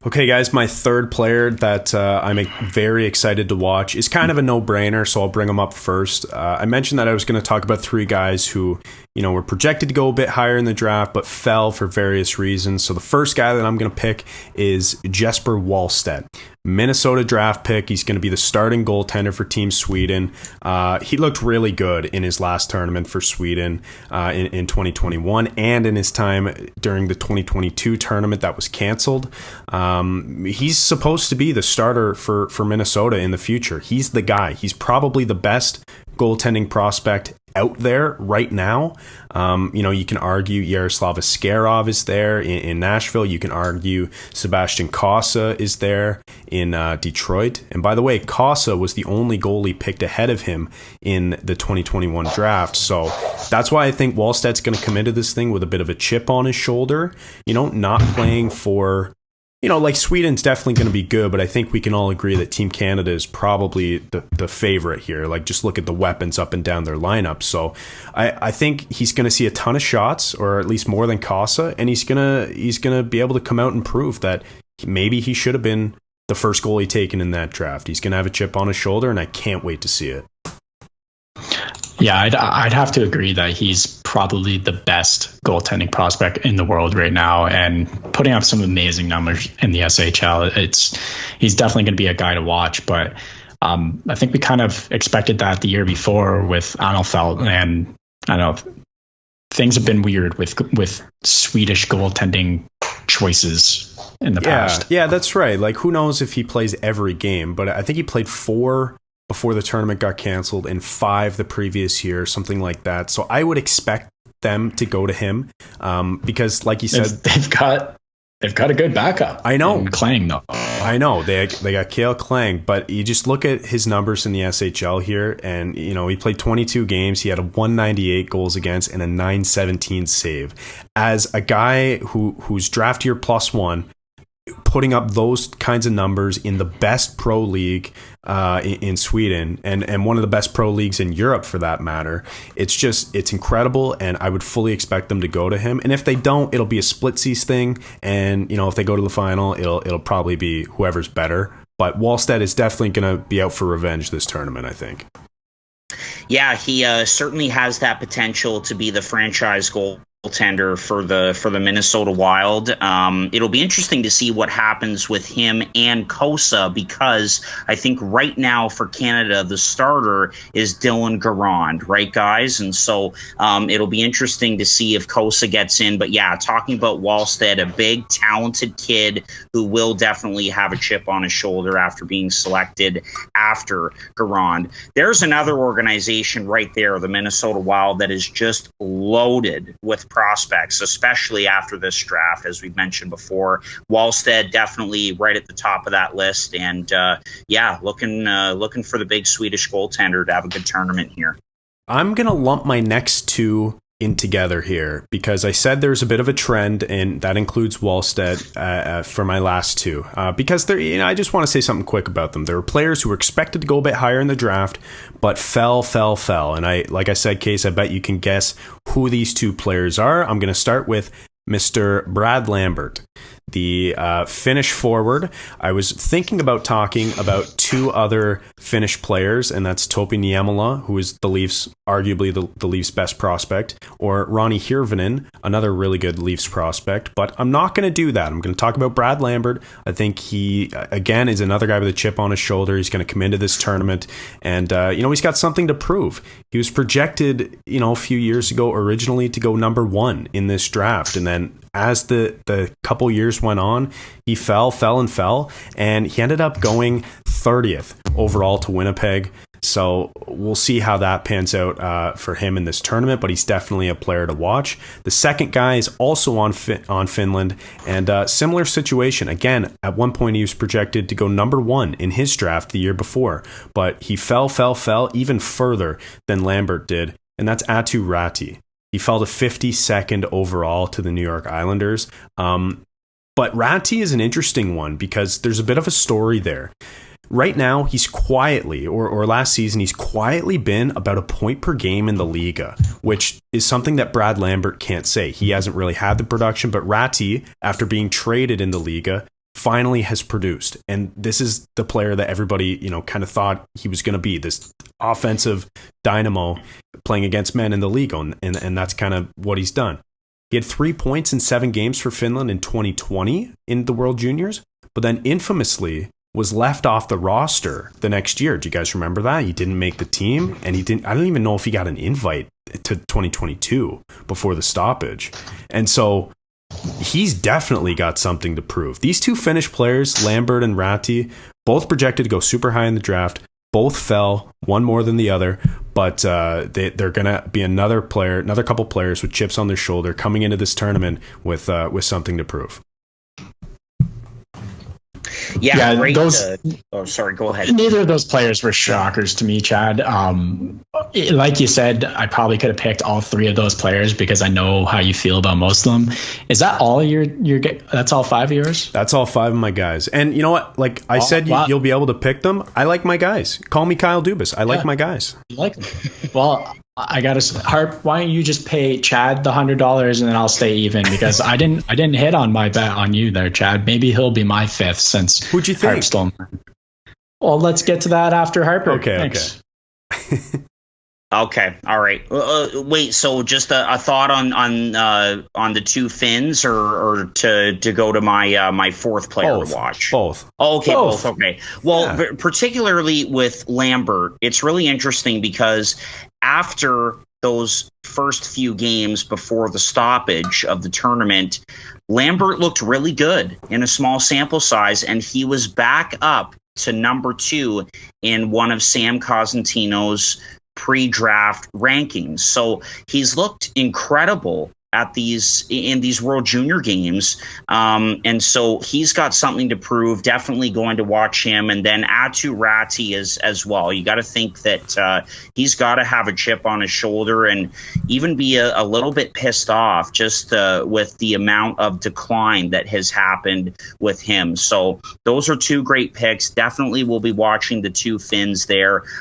Okay, guys, my third player that I'm very excited to watch is kind of a no-brainer, so I'll bring him up first. I mentioned that I was going to talk about three guys who, were projected to go a bit higher in the draft, but fell for various reasons. So the first guy that I'm going to pick is Jesper Wallstedt. Minnesota draft pick. He's going to be the starting goaltender for Team Sweden. He looked really good in his last tournament for Sweden in 2021 and in his time during the 2022 tournament that was canceled. He's supposed to be the starter for Minnesota in the future. He's the guy. He's probably the best goaltending prospect out there right now. You can argue Yaroslav Askarov is there in Nashville. You can argue Sebastian Cossa is there in Detroit. And by the way, Cossa was the only goalie picked ahead of him in the 2021 draft. So that's why I think Wallstedt's going to come into this thing with a bit of a chip on his shoulder, not playing for... like Sweden's definitely going to be good, but I think we can all agree that Team Canada is probably the favorite here. Like, just look at the weapons up and down their lineup. So I think he's going to see a ton of shots, or at least more than Cossa, and he's gonna be able to come out and prove that maybe he should have been the first goalie taken in that draft. He's going to have a chip on his shoulder, and I can't wait to see it. Yeah, I'd have to agree that he's probably the best goaltending prospect in the world right now, and putting up some amazing numbers in the SHL. He's definitely going to be a guy to watch, but I think we kind of expected that the year before with Anelfelt, and I don't know, things have been weird with Swedish goaltending choices in the past. Yeah, that's right. Like, who knows if he plays every game, but I think he played 4 before the tournament got canceled and 5 the previous year, something like that. So I would expect them to go to him because, like you said, they've got a good backup. I know. In Klang, though. I know they got Kale Klang, but you just look at his numbers in the SHL here, and he played 22 games. He had a 198 goals against and a 917 save. As a guy who's draft year +1, putting up those kinds of numbers in the best pro league in Sweden and one of the best pro leagues in Europe for that matter, it's incredible, and I would fully expect them to go to him. And if they don't, it'll be a splitsies thing, and if they go to the final, it'll probably be whoever's better. But Wallstedt is definitely going to be out for revenge this tournament, I think. Yeah, he certainly has that potential to be the franchise goaltender for the Minnesota Wild. It'll be interesting to see what happens with him and Cossa, because I think right now for Canada the starter is Dylan Garand, right, guys? And so it'll be interesting to see if Cossa gets in. But yeah, talking about Wallstedt, a big talented kid who will definitely have a chip on his shoulder after being selected after Garand. There's another organization right there, the Minnesota Wild, that is just loaded with prospects, especially after this draft, as we've mentioned before. Wallstedt definitely right at the top of that list, and looking for the big Swedish goaltender to have a good tournament here. I'm gonna lump my next two in together here because I said there's a bit of a trend, and that includes Wallstedt for my last two. Because I just want to say something quick about them. There were players who were expected to go a bit higher in the draft, but fell. And like I said, Case, I bet you can guess who these two players are. I'm going to start with Mr. Brad Lambert, the Finnish forward. I was thinking about talking about 2 other Finnish players, and that's Topi Niemela, who is the Leafs, arguably the Leafs' best prospect, or Ronnie Hirvonen, another really good Leafs prospect. But I'm not going to do that. I'm going to talk about Brad Lambert. I think he, again, is another guy with a chip on his shoulder. He's going to come into this tournament, and he's got something to prove. He was projected, a few years ago originally to go number 1 in this draft, and then as the couple years went on, he fell, and he ended up going 30th overall to Winnipeg. So we'll see how that pans out for him in this tournament, but he's definitely a player to watch. The second guy is also on Finland, and similar situation. Again, at one point he was projected to go number 1 in his draft the year before, but he fell even further than Lambert did, and that's Aturati. He fell to 52nd overall to the New York Islanders. But Ratty is an interesting one because there's a bit of a story there. Right now, he's quietly, or last season, he's quietly been about a point per game in the Liga, which is something that Brad Lambert can't say. He hasn't really had the production, but Ratty, after being traded in the Liga, finally has produced. And this is the player that everybody, kind of thought he was going to be, this offensive dynamo playing against men in the league. And that's kind of what he's done. He had 3 points in 7 games for Finland in 2020 in the World Juniors, but then infamously was left off the roster the next year. Do you guys remember that? He didn't make the team, and I don't even know if he got an invite to 2022 before the stoppage. And so he's definitely got something to prove. These two Finnish players, Lambert and Ratty, both projected to go super high in the draft. Both fell, one more than the other, but they're going to be another couple players with chips on their shoulder coming into this tournament with something to prove. Yeah, great. Sorry, go ahead. Neither of those players were shockers to me, Chad. Like you said, I probably could have picked all 3 of those players because I know how you feel about most of them. Is that all that's all 5 of yours? That's all 5 of my guys. And you know what? Like I said, you'll be able to pick them. I like my guys. Call me Kyle Dubas. I like my guys. You like them. Well, I got to Harp. Why don't you just pay Chad the $100 and then I'll stay even, because I didn't hit on my bet on you there, Chad. Maybe he'll be my 5th since. Who'd you think? Harp stole mine. Well, let's get to that after Harper. Okay. Thanks. Okay. Okay. All right. Wait. So just a thought on the 2 Finns, or to go to my 4th player to watch. Both. Oh, okay. Both. Okay. Well, particularly with Lambert, it's really interesting because after those first few games before the stoppage of the tournament, Lambert looked really good in a small sample size, and he was back up to number 2 in one of Sam Cosentino's pre-draft rankings. So he's looked incredible in these World Junior games. And so he's got something to prove. Definitely going to watch him. And then Aturati as well. You got to think that he's got to have a chip on his shoulder and even be a little bit pissed off just with the amount of decline that has happened with him. So those are 2 great picks. Definitely will be watching the 2 Finns there.